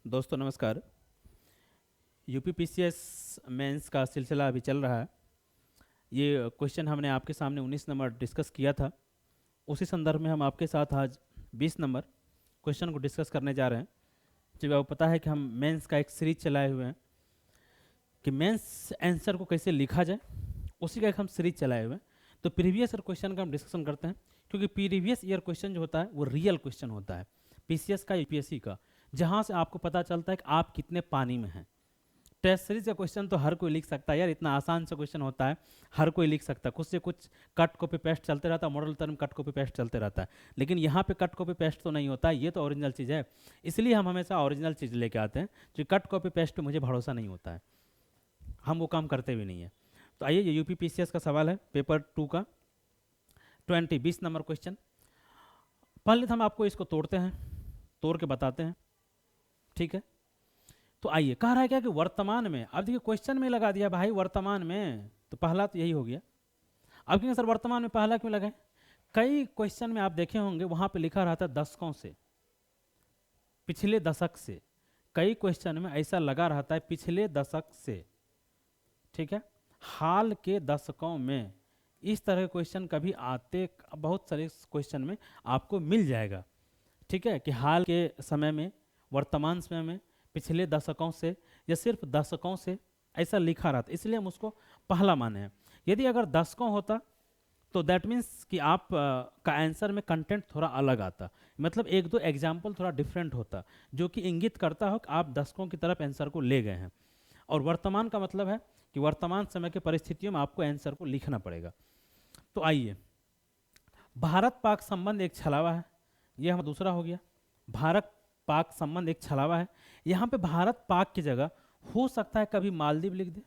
दोस्तों नमस्कार। UPPCS mains का सिलसिला अभी चल रहा है। ये क्वेश्चन हमने आपके सामने 19 नंबर डिस्कस किया था। उसी संदर्भ में हम आपके साथ आज 20 नंबर क्वेश्चन को डिस्कस करने जा रहे हैं। जब आपको पता है कि हम मेंस का एक सीरीज चलाए हुए हैं कि मेंस आंसर को कैसे लिखा जाए, उसी का एक हम सीरीज चलाए हुए हैं। तो प्रीवियस ईयर क्वेश्चन का हम डिस्कशन करते हैं, क्योंकि प्रीवियस ईयर क्वेश्चन जो होता है वो रियल क्वेश्चन होता है, पीसीएस का यूपीएससी का, जहाँ से आपको पता चलता है कि आप कितने पानी में हैं। टेस्ट सीरीज का क्वेश्चन तो हर कोई लिख सकता है यार, इतना आसान सा क्वेश्चन होता है, हर कोई लिख सकता है। कुछ से कुछ कट कॉपी पेस्ट चलते रहता है, model term cut copy paste चलते रहता है, लेकिन यहाँ पे कट कॉपी पेस्ट तो नहीं होता है, ये तो ओरिजिनल चीज़ है। इसलिए हम हमेशा ओरिजिनल चीज़ लेके आते हैं, जो कट कॉपी पेस्ट पे मुझे भरोसा नहीं होता है, हम वो काम करते भी नहीं है। तो आइए, ये यूपीपीसीएस का सवाल है, पेपर 2 का 20 नंबर क्वेश्चन। पहले तो हम आपको इसको तोड़ते हैं, तोड़ के बताते हैं, ठीक है। तो आइए, कह रहा है क्या कि वर्तमान में, अब देखिए क्वेश्चन में लगा दिया भाई वर्तमान में, तो पहला तो यही हो गया। अब क्यों सर वर्तमान में पहला क्यों लगाए? कई क्वेश्चन में आप देखे होंगे वहां पे लिखा रहता है दशकों से, पिछले दशक से। कई क्वेश्चन में ऐसा लगा रहता है पिछले दशक से, ठीक है, हाल के दशकों में। इस तरह के क्वेश्चन कभी आते, बहुत सारे क्वेश्चन में आपको मिल जाएगा, ठीक है, कि हाल के समय में, वर्तमान समय में, पिछले दशकों से, या सिर्फ दशकों से, ऐसा लिखा रहा था, इसलिए हम उसको पहला माने हैं। यदि अगर दशकों होता तो दैट मीन्स कि आप का आंसर में कंटेंट थोड़ा अलग आता, मतलब एक दो एग्जाम्पल थोड़ा डिफरेंट होता, जो कि इंगित करता हो कि आप दशकों की तरफ आंसर को ले गए हैं। और वर्तमान का मतलब है कि वर्तमान समय की परिस्थितियों में आपको आंसर को लिखना पड़ेगा। तो आइए, भारत पाक संबंध एक छलावा है, यह हमारा दूसरा हो गया। भारत पाक संबंध एक छलावा है, यहाँ पे भारत पाक की जगह हो सकता है कभी मालदीव लिख दे,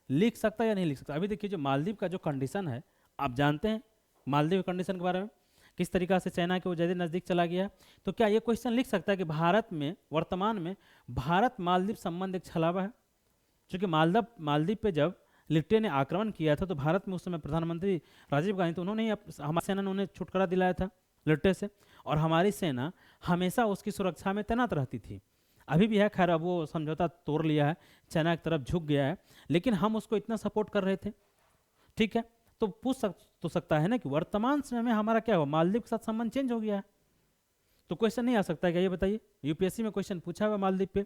लिख सकता है या नहीं लिख सकता। अभी देखिए, जो मालदीव का जो कंडीशन है, आप जानते हैं मालदीव कंडीशन के बारे में, किस तरीका से चाइना के वो ज़्यादा नज़दीक चला गया है। तो क्या ये क्वेश्चन लिख सकता है कि भारत में वर्तमान में भारत मालदीव संबंध एक छलावा है? क्योंकि मालदीव पे जब लिट्टे ने आक्रमण किया था, तो भारत में उस समय प्रधानमंत्री राजीव गांधी, तो उन्होंने ही हमारी सेना ने उन्हें छुटकारा दिलाया था लिट्टे से, और हमारी सेना हमेशा उसकी सुरक्षा में तैनात रहती थी। अभी भी है, खैर अब वो समझौता तोड़ लिया है, चाइना की तरफ झुक गया है, लेकिन हम उसको इतना सपोर्ट कर रहे थे, ठीक है। तो तो सकता है ना कि वर्तमान समय में हमारा क्या हुआ, मालदीव के साथ संबंध चेंज हो गया है। तो क्वेश्चन नहीं आ सकता है क्या, ये बताइए? यूपीएससी में क्वेश्चन पूछा हुआ मालदीव पे,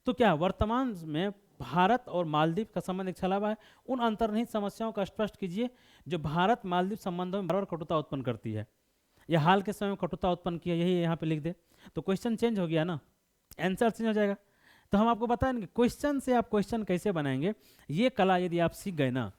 तो क्या वर्तमान में भारत और मालदीव का संबंध एक छलावा है? उन अंतर्निहित समस्याओं का स्पष्ट कीजिए जो भारत मालदीव संबंधों में बार बार कटुता उत्पन्न करती है, या हाल के समय में कटुता उत्पन्न किया, यही यहाँ पे लिख दे। तो क्वेश्चन चेंज हो गया ना, आंसर चेंज हो जाएगा। तो हम आपको बताएं कि क्वेश्चन से आप क्वेश्चन कैसे बनाएंगे, ये कला यदि आप सीख गए ना,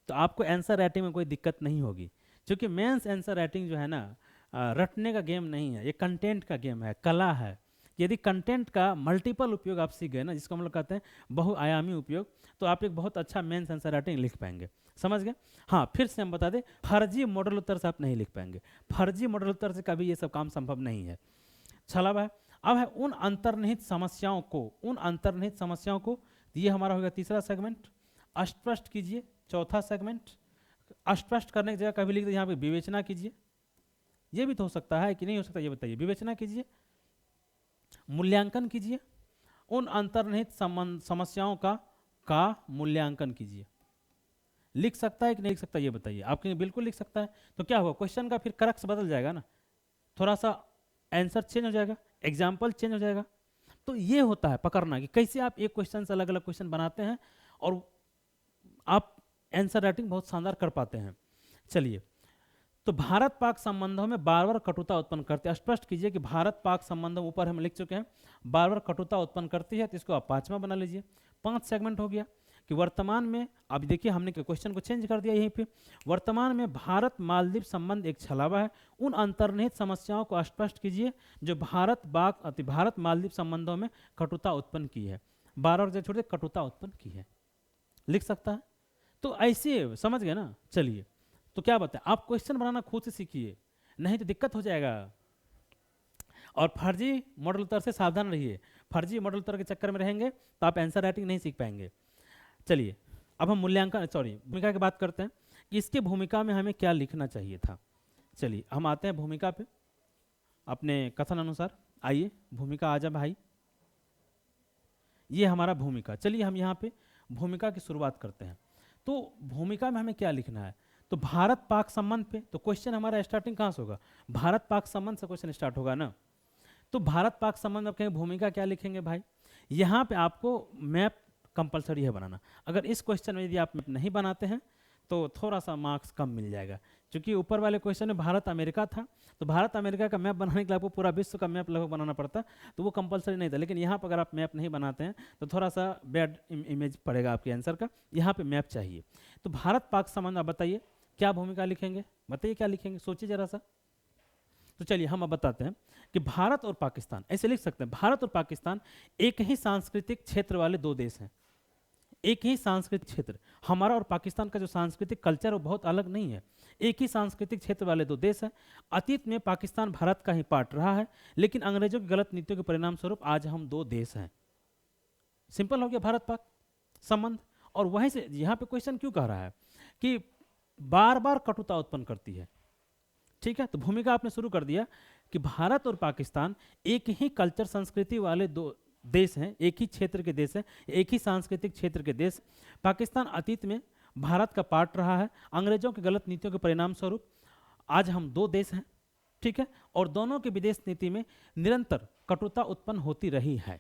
तो आपको आंसर राइटिंग में कोई दिक्कत नहीं होगी। क्योंकि मेंस आंसर राइटिंग जो है ना, रटने का गेम नहीं है, ये कंटेंट का गेम है, कला है। यदि कंटेंट का मल्टीपल उपयोग आप सीख गए ना, जिसको हम लोग कहते हैं बहुआयामी उपयोग, तो आप एक बहुत अच्छा मेंस आंसर राइटिंग लिख पाएंगे। समझ गए? हाँ, फिर से हम बता दें, फर्जी मॉडल उत्तर से आप नहीं लिख पाएंगे। फर्जी मॉडल उत्तर से कभी ये सब काम संभव नहीं है। छलावा है। अब है उन अंतर्निहित समस्याओं को, उन अंतर्निहित समस्याओं को, ये हमारा होगा तीसरा सेगमेंट। स्पष्ट कीजिए, चौथा सेगमेंट। स्पष्ट करने की जगह कभी लिख दे यहाँ पे विवेचना कीजिए, ये भी तो हो सकता है कि नहीं हो सकता, ये बताइए। विवेचना कीजिए, मूल्यांकन कीजिए, उन अंतर्निहित समस्याओं का मूल्यांकन कीजिए। लिख सकता है कि नहीं लिख सकता, ये बताइए। आपके बिल्कुल लिख सकता है। तो क्या होगा, क्वेश्चन का फिर करक्स बदल जाएगा ना, थोड़ा सा आंसर चेंज हो जाएगा, एग्जाम्पल चेंज हो जाएगा। तो ये होता है पकड़ना कि कैसे आप एक क्वेश्चन से अलग अलग क्वेश्चन बनाते हैं और आप आंसर राइटिंग बहुत शानदार कर पाते हैं। चलिए, तो भारत पाक संबंधों में बार बार कटुता उत्पन्न करते हैं। स्पष्ट कीजिए कि भारत पाक संबंधों, ऊपर हम लिख चुके हैं, बार बार कटुता उत्पन्न करती है, तो इसको आप पांचवा बना लीजिए। 5 सेगमेंट हो गया कि वर्तमान में, अब देखिए हमने क्वेश्चन को चेंज कर दिया यहीं पे। वर्तमान में भारत मालदीव संबंध एक छलावा है, उन अंतर्निहित समस्याओं को स्पष्ट कीजिए जो भारत मालदीव संबंधों में कटुता उत्पन्न की है। 12 जगह छोड़ दे, कटुता उत्पन्न की है, लिख सकता है। तो ऐसे समझ गए ना। चलिए, तो क्या बताएं, आप क्वेश्चन बनाना खुद से सीखिए, नहीं तो दिक्कत हो जाएगा। और फर्जी मॉडल उत्तर से सावधान रहिए, फर्जी मॉडल उत्तर के चक्कर में रहेंगे तो आप आंसर राइटिंग नहीं सीख पाएंगे। चलिए, अब हम भूमिका की बात करते हैं कि इसके भूमिका में हमें क्या लिखना चाहिए था। चलिए, हम आते हैं भूमिका पे अपने कथन अनुसार। आइए, भूमिका आ जा भाई। ये हमारा भूमिका। चलिए हम यहाँ पे भूमिका की शुरुआत करते हैं। तो भूमिका में हमें क्या लिखना है, तो भारत पाक संबंध पे, तो क्वेश्चन हमारा स्टार्टिंग कहाँ से होगा, भारत पाक संबंध से क्वेश्चन स्टार्ट होगा ना। तो भारत पाक संबंध में कहें भूमिका क्या लिखेंगे भाई, यहाँ पे आपको मैप कंपलसरी है बनाना। अगर इस क्वेश्चन में यदि आप मैप नहीं बनाते हैं तो थोड़ा सा मार्क्स कम मिल जाएगा, क्योंकि ऊपर वाले क्वेश्चन में भारत अमेरिका था, तो भारत अमेरिका का मैप बनाने के लिए आपको पूरा विश्व का मैप लगभग बनाना पड़ता, तो वो कंपलसरी नहीं था। लेकिन यहाँ पर अगर आप मैप नहीं बनाते हैं तो थोड़ा सा बैड इमेज पड़ेगा आपके आंसर का, यहाँ पे मैप चाहिए। तो भारत पाक संबंध, आप बताइए क्या भूमिका लिखेंगे, बताइए क्या लिखेंगे, सोचिए जरा सा। तो चलिए हम अब बताते हैं कि भारत और पाकिस्तान, ऐसे लिख सकते हैं, भारत और पाकिस्तान एक ही सांस्कृतिक क्षेत्र वाले दो देश हैं, एक ही सांस्कृतिक क्षेत्र। हमारा और पाकिस्तान का जो सांस्कृतिक कल्चर है वो बहुत अलग नहीं है, एक ही सांस्कृतिक क्षेत्र वाले दो देश हैं। अतीत में पाकिस्तान भारत का ही पार्ट रहा है, लेकिन अंग्रेजों की गलत नीतियों के परिणाम स्वरूप आज हम दो देश हैं। सिंपल हो गया भारत पाक संबंध। और वहीं से यहाँ पे क्वेश्चन क्यों कह रहा है कि बार बार कटुता उत्पन्न करती है, ठीक है। तो भूमिका आपने शुरू कर दिया कि भारत और पाकिस्तान एक ही कल्चर संस्कृति वाले दो देश हैं, एक ही क्षेत्र के देश हैं, एक ही सांस्कृतिक क्षेत्र के देश। पाकिस्तान अतीत में भारत का पार्ट रहा है, अंग्रेजों की गलत नीतियों के परिणाम स्वरूप आज हम दो देश हैं, ठीक है। और दोनों की विदेश नीति में निरंतर कटुता उत्पन्न होती रही है।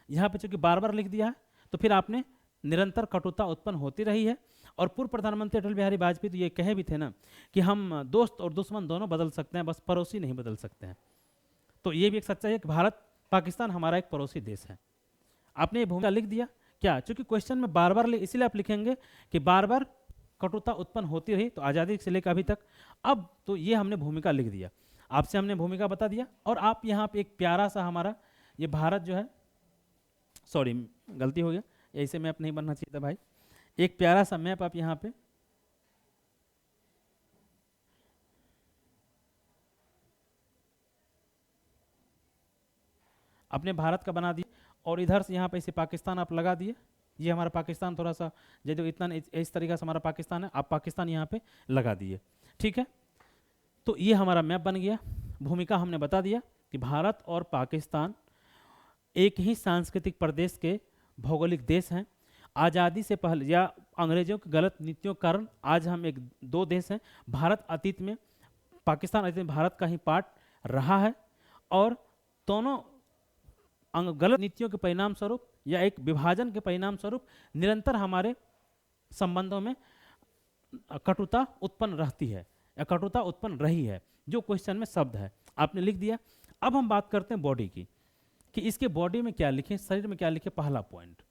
यहाँ पे चूंकि बार बार लिख दिया है तो फिर आपने निरंतर कटुता उत्पन्न होती रही है। और पूर्व प्रधानमंत्री अटल बिहारी वाजपेयी तो ये कहे भी थे ना कि हम दोस्त और दुश्मन दोनों बदल सकते हैं, बस पड़ोसी नहीं बदल सकते हैं। तो ये भी एक सच्चाई है कि भारत पाकिस्तान हमारा एक पड़ोसी देश है। आपने ये भूमिका लिख दिया क्या, चूंकि क्वेश्चन में बार बार इसीलिए आप लिखेंगे कि बार बार कटुता उत्पन्न होती रही, तो आज़ादी से लेकर अभी तक। अब तो ये हमने भूमिका लिख दिया, आपसे हमने भूमिका बता दिया। और आप यहाँ पे एक प्यारा सा हमारा ये भारत जो है, सॉरी गलती हो गया, ऐसे मैप नहीं बनना चाहिए था भाई, एक प्यारा सा मैप आप यहाँ पे अपने भारत का बना दिए, और इधर से यहाँ पे इसे पाकिस्तान आप लगा दिए। ये हमारा पाकिस्तान थोड़ा सा जो इतना इस तरीका से हमारा पाकिस्तान है, आप पाकिस्तान यहाँ पे लगा दिए, ठीक है। तो ये हमारा मैप बन गया। भूमिका हमने बता दिया कि भारत और पाकिस्तान एक ही सांस्कृतिक प्रदेश के भौगोलिक देश हैं। आज़ादी से पहले या अंग्रेजों की गलत नीतियों के कारण आज हम एक दो देश हैं। भारत अतीत में, पाकिस्तान अतीत में भारत का ही पार्ट रहा है, और दोनों गलत नीतियों के परिणाम स्वरूप या एक विभाजन के परिणाम स्वरूप निरंतर हमारे संबंधों में कटुता उत्पन्न रहती है या कटुता उत्पन्न रही है, जो क्वेश्चन में शब्द है आपने लिख दिया। अब हम बात करते हैं बॉडी की, कि इसके बॉडी में क्या लिखें, शरीर में क्या लिखें। पहला पॉइंट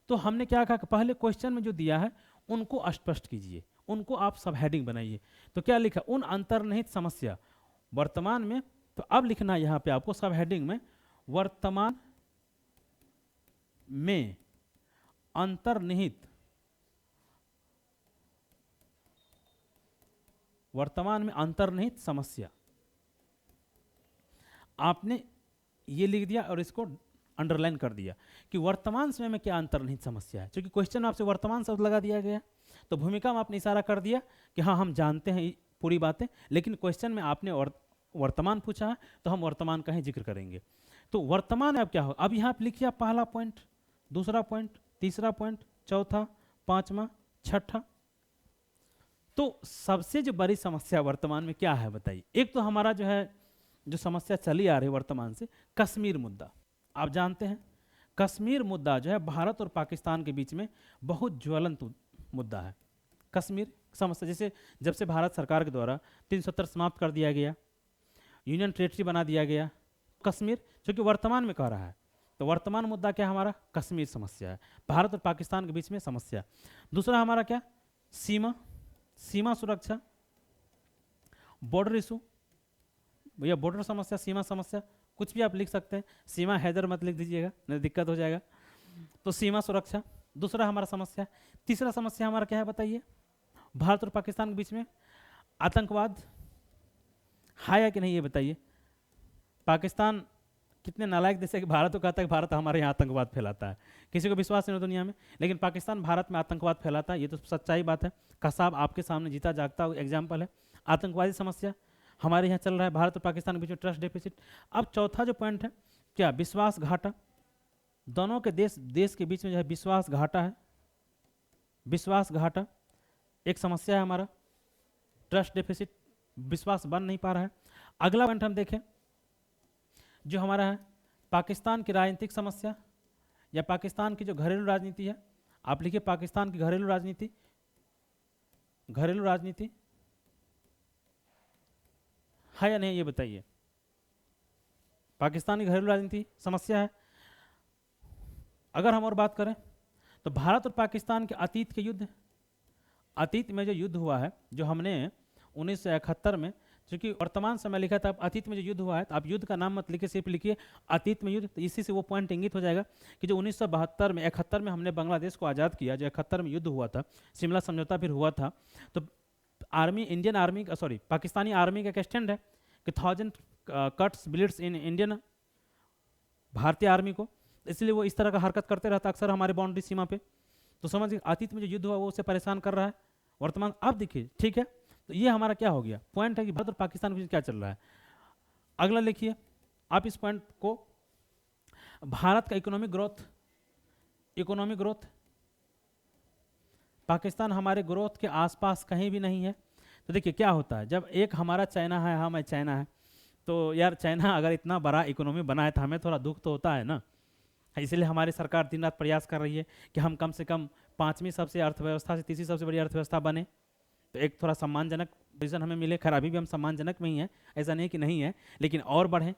तो हमने क्या कहा कि पहले क्वेश्चन में जो दिया है उनको स्पष्ट कीजिए, उनको आप सब हेडिंग बनाइए। तो क्या लिखा, उन अंतर्निहित समस्या वर्तमान में, तो अब लिखना यहाँ पे आपको सब हेडिंग में वर्तमान में अंतर्निहित, वर्तमान में अंतर्निहित समस्या, आपने ये लिख दिया और इसको अंडरलाइन कर दिया कि वर्तमान समय में क्या अंतर्निहित समस्या है। क्योंकि क्वेश्चन में आपसे वर्तमान शब्द लगा दिया गया, तो भूमिका में आपने इशारा कर दिया कि हाँ हम जानते हैं पूरी बातें, लेकिन क्वेश्चन में आपने वर्तमान पूछा है तो हम वर्तमान का ही जिक्र करेंगे। तो वर्तमान अब क्या हो, अब यहाँ पे लिखिए आप पहला पॉइंट, दूसरा पॉइंट, तीसरा पॉइंट, चौथा, पांचवा, छठा। तो सबसे जो बड़ी समस्या वर्तमान में क्या है बताइए। एक तो हमारा जो है जो समस्या चली आ रही है वर्तमान से, कश्मीर मुद्दा। आप जानते हैं कश्मीर मुद्दा जो है भारत और पाकिस्तान के बीच में बहुत ज्वलंत मुद्दा है। कश्मीर समस्या, जैसे जब से भारत सरकार के द्वारा 370 समाप्त कर दिया गया, यूनियन टेरिटरी बना दिया गया, कश्मीर जो कि वर्तमान में कह रहा है, तो वर्तमान मुद्दा क्या हमारा, कश्मीर समस्या है, भारत और पाकिस्तान के बीच में समस्या। दूसरा हमारा क्या, सीमा सुरक्षा, बॉर्डर इशू, भैया बॉर्डर समस्या, सीमा समस्या, कुछ भी आप लिख सकते हैं, सीमा हैदर मत लिख दीजिएगा, नहीं दिक्कत हो जाएगा। तो सीमा सुरक्षा दूसरा हमारा समस्या। तीसरा समस्या हमारा क्या है बताइए, भारत और पाकिस्तान के बीच में आतंकवाद है या कि नहीं, ये बताइए। पाकिस्तान कितने नालायक देश है कि भारत को कहता है कि भारत हमारे यहाँ आतंकवाद फैलाता है, किसी को विश्वास नहीं हो दुनिया में, लेकिन पाकिस्तान भारत में आतंकवाद फैलाता है, ये तो सच्चाई बात है। कसाब आपके सामने जीता जागता एग्जाम्पल है। आतंकवादी समस्या हमारे यहाँ चल रहा है, भारत और पाकिस्तान के बीच में ट्रस्ट डेफिसिट। अब चौथा जो पॉइंट है क्या, विश्वासघाटा, दोनों के देश के बीच में जो है विश्वासघाटा है, विश्वासघाटा एक समस्या है हमारा, ट्रस्ट डेफिसिट, विश्वास बन नहीं पा रहा है। अगला पॉइंट हम देखें जो हमारा है पाकिस्तान की राजनीतिक समस्या या पाकिस्तान की जो घरेलू राजनीति है। आप लिखिए पाकिस्तान की घरेलू राजनीति, घरेलू राजनीति है या नहीं ये बताइए। पाकिस्तान की घरेलू राजनीति समस्या है। अगर हम और बात करें तो भारत और पाकिस्तान के अतीत के युद्ध, अतीत में जो युद्ध हुआ है, जो हमने 1971 में, क्योंकि वर्तमान समय लिखा था, अतीत में जो युद्ध हुआ है, तो आप युद्ध का नाम मत लिखिए, सिर्फ लिखिए अतीत में युद्ध, तो इसी से वो पॉइंट इंगित हो जाएगा कि जो 1972 में 71 में हमने बांग्लादेश को आज़ाद किया, जो 71 में युद्ध हुआ था, शिमला समझौता फिर हुआ था, तो आर्मी, इंडियन आर्मी का, सॉरी पाकिस्तानी आर्मी का एक स्टैंड है कि 1000 कट्स ब्लेड्स इन इंडियन, भारतीय आर्मी को, इसलिए वो इस तरह का हरकत करते रहता अक्सर हमारे बाउंड्री सीमा पे। तो समझिए अतीत में जो युद्ध हुआ वो उसे परेशान कर रहा है वर्तमान। अब देखिए ठीक है, तो ये हमारा क्या हो गया, पॉइंट है कि भारत और पाकिस्तान के बीच क्या चल रहा है। अगला लिखिए आप इस पॉइंट को, भारत का economic growth, economic growth, Pakistan हमारे ग्रोथ के आसपास कहीं भी नहीं है। तो देखिए क्या होता है, जब एक हमारा चाइना है, हम चाइना है, तो यार चाइना अगर इतना बड़ा इकोनॉमी बना है तो हमें थोड़ा दुख तो होता है ना। इसलिए हमारी सरकार दिन रात प्रयास कर रही है कि हम कम से कम 5वीं सबसे अर्थव्यवस्था से 3री सबसे बड़ी अर्थव्यवस्था बने, तो एक थोड़ा सम्मानजनक पोजीशन हमें मिले। खैर अभी भी हम सम्मानजनक में ही हैं, ऐसा नहीं कि नहीं है, लेकिन और बढ़ें।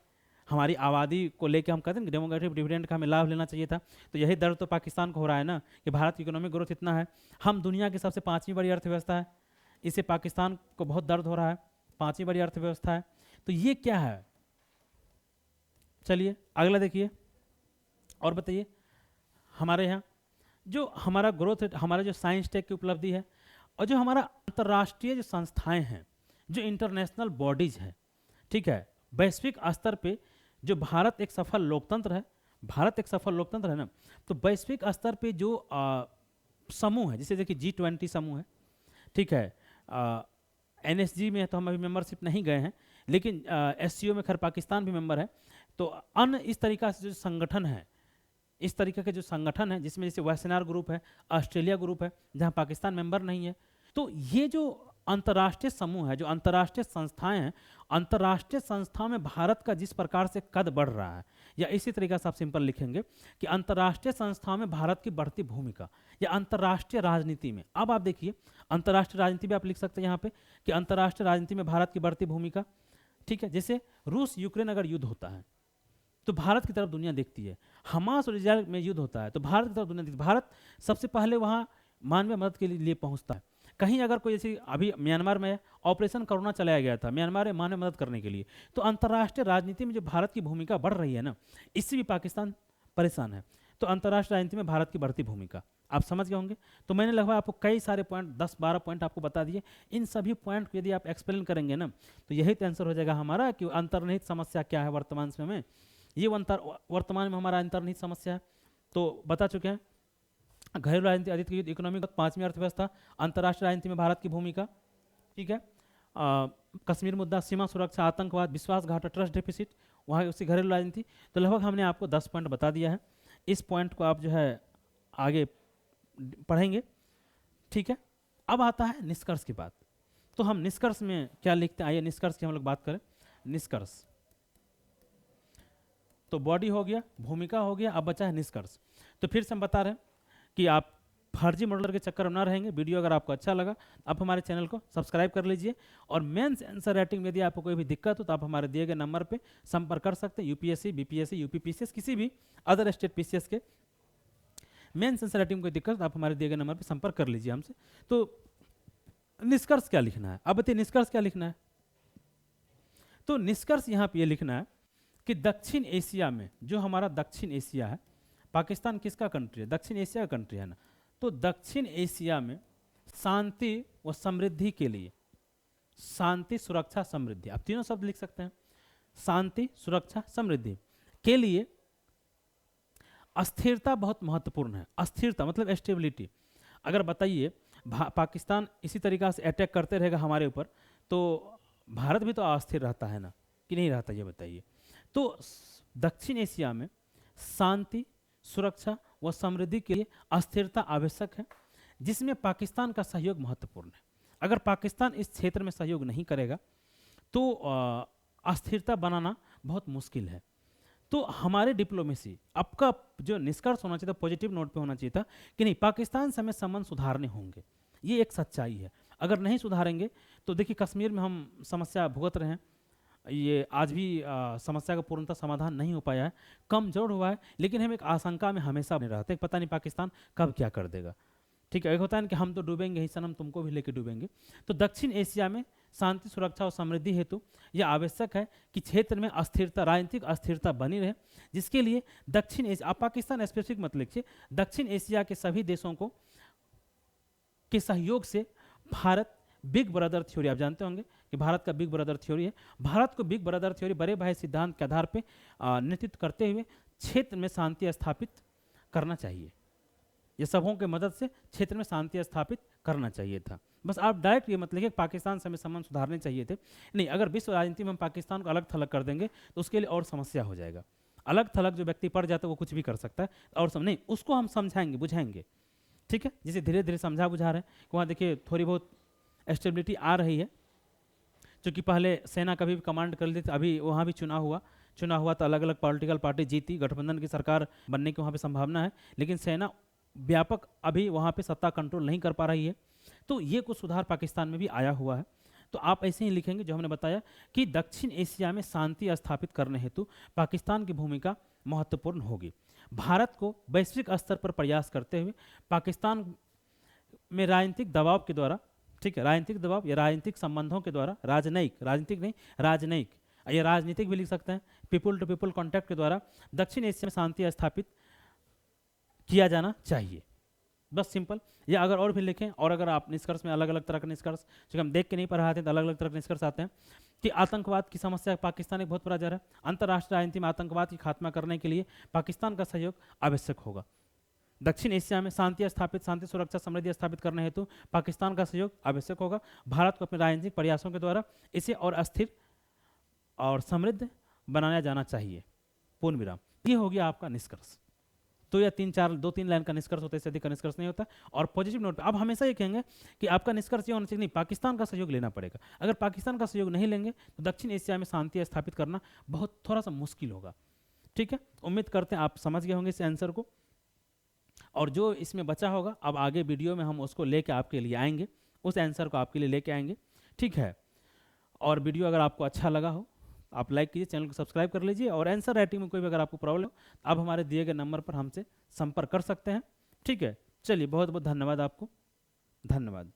हमारी आबादी को लेकर हम कहते हैं कि डेमोग्राफिक डिविडेंड का हमें लाभ लेना चाहिए था। तो यही दर्द तो पाकिस्तान को हो रहा है ना कि भारत की इकोनॉमिक ग्रोथ इतना है, हम दुनिया की सबसे 5वीं बड़ी अर्थव्यवस्था है, इससे पाकिस्तान को बहुत दर्द हो रहा है, 5वीं बड़ी अर्थव्यवस्था है। तो ये क्या है, चलिए अगला देखिए और बताइए। हमारे यहाँ जो हमारा ग्रोथ, हमारा जो साइंस टेक की उपलब्धि है, और जो हमारा अंतर्राष्ट्रीय जो संस्थाएं हैं, जो इंटरनेशनल बॉडीज हैं, ठीक है, वैश्विक स्तर पे जो भारत एक सफल लोकतंत्र है, भारत एक सफल लोकतंत्र है ना, तो वैश्विक स्तर पे जो समूह है, जैसे देखिए G20 समूह है, ठीक है, NSG में तो हम अभी मेंबरशिप नहीं गए हैं, लेकिन SCO में खैर पाकिस्तान भी मेंबर है। तो अन्य इस तरीका से जो संगठन है, इस तरीके के जो संगठन है, जिसमें जैसे वेस्टर्न ग्रुप है, ऑस्ट्रेलिया ग्रुप है, जहां पाकिस्तान मेंबर नहीं है, तो ये जो अंतर्राष्ट्रीय समूह है, जो अंतर्राष्ट्रीय संस्थाएं हैं, अंतर्राष्ट्रीय संस्थाओं में भारत का जिस प्रकार से कद बढ़ रहा है, या इसी तरीके से आप सिंपल लिखेंगे कि अंतर्राष्ट्रीय संस्थाओं में भारत की बढ़ती भूमिका, या अंतर्राष्ट्रीय राजनीति में। अब आप देखिए अंतर्राष्ट्रीय राजनीति भी आप लिख सकते हैं यहाँ पे कि अंतर्राष्ट्रीय राजनीति में भारत की बढ़ती भूमिका, ठीक है। जैसे रूस यूक्रेन अगर युद्ध होता है तो भारत की तरफ दुनिया देखती है, हमास और इजराइल में युद्ध होता है तो भारत की तरफ दुनिया देखती है, भारत सबसे पहले वहाँ मानवीय मदद के लिए पहुँचता है। कहीं अगर कोई, जैसे अभी म्यांमार में ऑपरेशन करुणा चलाया गया था, म्यांमार में मानवीय मदद करने के लिए, तो अंतर्राष्ट्रीय राजनीति में जो भारत की भूमिका बढ़ रही है ना, इससे भी पाकिस्तान परेशान है। तो अंतर्राष्ट्रीय राजनीति में भारत की बढ़ती भूमिका आप समझ गए होंगे। तो मैंने लगभग आपको कई सारे पॉइंट, 10-12 पॉइंट आपको बता दिए। इन सभी पॉइंट को यदि आप एक्सप्लेन करेंगे ना, तो यही तो आंसर हो जाएगा हमारा कि अंतर्निहित समस्या क्या है वर्तमान समय में। ये वर्तमान में हमारा अंतर्निहित समस्या है, तो बता चुके हैं। घरेलू राजनीति, अतीत की युद्ध, इकोनॉमिक, 5वीं अर्थव्यवस्था, अंतर्राष्ट्रीय राजनीति में भारत की भूमिका, ठीक है, कश्मीर मुद्दा, सीमा सुरक्षा, आतंकवाद, विश्वासघाटा, ट्रस्ट डेफिसिट, वहाँ उसकी घरेलू राजनीति। तो लगभग हमने आपको 10 पॉइंट बता दिया है। इस पॉइंट को आप जो है आगे पढ़ेंगे, ठीक है। अब आता है निष्कर्ष की बात। तो हम निष्कर्ष में क्या लिखते हैं, आइए निष्कर्ष की हम लोग बात करें। निष्कर्ष तो बॉडी हो गया, भूमिका हो गया, अब बचा है निष्कर्ष। तो फिर से हम बता रहे हैं कि आप फर्जी मॉडलर के चक्कर में ना रहेंगे। वीडियो अगर आपको अच्छा लगा, आप हमारे चैनल को सब्सक्राइब कर लीजिए। और मेंस आंसर राइटिंग में यदि आपको कोई भी दिक्कत हो तो आप हमारे दिए गए नंबर पे संपर्क कर सकते हैं। यूपीएससी, बीपीएससी, यूपीपीसीएस, किसी भी अदर स्टेट पीसीएस के मेंस आंसर राइटिंग में कोई दिक्कत तो आप हमारे दिए गए नंबर पर संपर्क कर लीजिए हमसे। तो निष्कर्ष क्या लिखना है, अब बताइए निष्कर्ष क्या लिखना है। तो निष्कर्ष यहाँ पे ये लिखना है कि दक्षिण एशिया में, जो हमारा दक्षिण एशिया है, पाकिस्तान किसका कंट्री है, दक्षिण एशिया का कंट्री है ना, तो दक्षिण एशिया में शांति व समृद्धि के लिए, शांति, सुरक्षा, समृद्धि, आप तीनों शब्द लिख सकते हैं, शांति, सुरक्षा, समृद्धि के लिए अस्थिरता बहुत महत्वपूर्ण है। अस्थिरता मतलब स्टेबिलिटी। अगर बताइए पाकिस्तान इसी तरीका से अटैक करते रहेगा हमारे ऊपर तो भारत भी तो अस्थिर रहता है ना, कि नहीं रहता, ये बताइए। तो दक्षिण एशिया में शांति, सुरक्षा व समृद्धि के लिए अस्थिरता आवश्यक है, जिसमें पाकिस्तान का सहयोग महत्वपूर्ण है। अगर पाकिस्तान इस क्षेत्र में सहयोग नहीं करेगा तो अस्थिरता बनाना बहुत मुश्किल है। तो हमारे डिप्लोमेसी आपका जो निष्कर्ष होना चाहिए था, पॉजिटिव नोट पे होना चाहिए था कि नहीं, पाकिस्तान से हमें संबंध सुधारने होंगे। ये एक सच्चाई है। अगर नहीं सुधारेंगे तो देखिए, कश्मीर में हम समस्या भुगत रहे हैं, ये आज भी समस्या का पूर्णतः समाधान नहीं हो पाया है, कमजोर हुआ है, लेकिन हम एक आशंका में हमेशा बने रहते हैं, पता नहीं पाकिस्तान कब क्या कर देगा। ठीक है, एक होता है कि हम तो डूबेंगे ही सनम, तुमको भी लेके डूबेंगे। तो दक्षिण एशिया में शांति, सुरक्षा और समृद्धि हेतु यह आवश्यक है कि क्षेत्र में अस्थिरता, राजनीतिक अस्थिरता बनी रहे, जिसके लिए दक्षिण एशिया, आप पाकिस्तान स्पेसिफिक मत लिखिए, दक्षिण एशिया के सभी देशों को के सहयोग से भारत बिग ब्रदर थ्योरी, आप जानते होंगे कि भारत का बिग ब्रदर थ्योरी है, भारत को बिग ब्रदर थ्योरी बड़े भाई सिद्धांत के आधार पर नेतृत्व करते हुए क्षेत्र में शांति स्थापित करना चाहिए। ये सबों की मदद से क्षेत्र में शांति स्थापित करना चाहिए था। बस आप डायरेक्ट ये मत लिखिए पाकिस्तान से हमें संबंध सुधारने चाहिए थे, नहीं। अगर विश्व राजनीति में हम पाकिस्तान को अलग थलग कर देंगे तो उसके लिए और समस्या हो जाएगा। अलग थलग जो व्यक्ति पड़ जाता है वो कुछ भी कर सकता है, और नहीं, उसको हम समझाएंगे, बुझाएंगे। ठीक है, जिसे धीरे धीरे समझा बुझा रहे हैं कि वहाँ देखिए थोड़ी बहुत स्टेबिलिटी आ रही है, क्योंकि पहले सेना कभी भी कमांड कर लेती थी, अभी वहाँ भी चुनाव हुआ तो अलग अलग पॉलिटिकल पार्टी जीती, गठबंधन की सरकार बनने की वहाँ पे संभावना है, लेकिन सेना व्यापक अभी वहाँ पे सत्ता कंट्रोल नहीं कर पा रही है। तो ये कुछ सुधार पाकिस्तान में भी आया हुआ है। तो आप ऐसे ही लिखेंगे जो हमने बताया कि दक्षिण एशिया में शांति स्थापित करने हेतु पाकिस्तान की भूमिका महत्वपूर्ण होगी। भारत को वैश्विक स्तर पर प्रयास करते हुए पाकिस्तान में राजनीतिक दबाव के द्वारा, ठीक है, राजनीतिक दबाव या राजनीतिक संबंधों के द्वारा, राजनीतिक नहीं, राजनयिक, ये राजनीतिक भी लिख सकते हैं, पीपुल टू पीपुल कॉन्टैक्ट के द्वारा दक्षिण एशिया में शांति स्थापित किया जाना चाहिए। बस सिंपल। या अगर और भी लिखें, और अगर आप निष्कर्ष में अलग अलग तरह के निष्कर्ष, जो हम देख के नहीं पढ़ाते हैं तो अलग अलग तरह के निष्कर्ष आते हैं कि आतंकवाद की समस्या पाकिस्तान एक बहुत बड़ा जड़ है। अंतर्राष्ट्रीय राजनीति में आतंकवाद की खात्मा करने के लिए पाकिस्तान का सहयोग आवश्यक होगा। दक्षिण एशिया में शांति स्थापित, शांति सुरक्षा समृद्धि स्थापित करने हेतु पाकिस्तान का सहयोग आवश्यक होगा। भारत को अपने राजनीतिक प्रयासों के द्वारा इसे और अस्थिर और समृद्ध बनाया जाना चाहिए। पूर्ण विराम। ये हो गया आपका निष्कर्ष। तो यह 2-3 लाइन का निष्कर्ष होता है, इससे अधिक का निष्कर्ष नहीं होता। और पॉजिटिव नोट पे आप हमेशा ये कहेंगे कि आपका निष्कर्ष ये होना चाहिए, नहीं, पाकिस्तान का सहयोग लेना पड़ेगा। अगर पाकिस्तान का सहयोग नहीं लेंगे तो दक्षिण एशिया में शांति स्थापित करना बहुत थोड़ा सा मुश्किल होगा। ठीक है, उम्मीद करते हैं आप समझ गए होंगे इस आंसर को, और जो इसमें बचा होगा अब आगे वीडियो में हम उसको लेके आपके लिए आएंगे, उस आंसर को आपके लिए लेके आएंगे। ठीक है, और वीडियो अगर आपको अच्छा लगा हो आप लाइक कीजिए, चैनल को सब्सक्राइब कर लीजिए, और आंसर राइटिंग में कोई भी अगर आपको प्रॉब्लम हो आप हमारे दिए गए नंबर पर हमसे संपर्क कर सकते हैं। ठीक है, चलिए, बहुत बहुत धन्यवाद आपको, धन्यवाद।